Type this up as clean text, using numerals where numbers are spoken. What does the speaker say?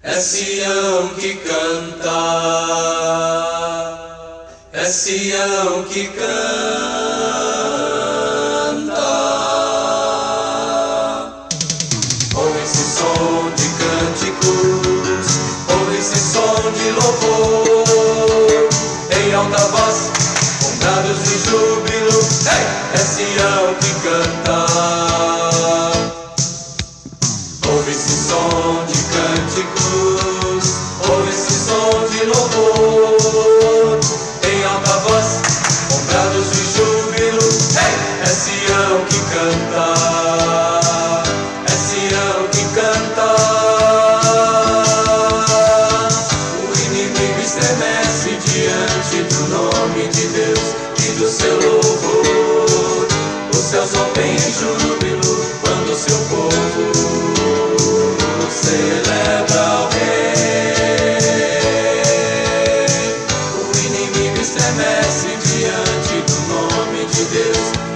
É Sião que canta, é Sião que canta. Ouve esse som de cânticos, ouve esse som de louvor, em alta voz, com brados de júbilo. Ei! É Sião que canta. Ouve esse som de cânticos, ouve esse som de louvor, em alta voz, com brados de júbilo. Ei! É Sião que canta, é Sião que canta. O inimigo estremece diante do nome de Deus e do seu louvor. Os céus rompem em júbilo quando seu povo celebra o Rei. O inimigo estremece diante do nome de Deus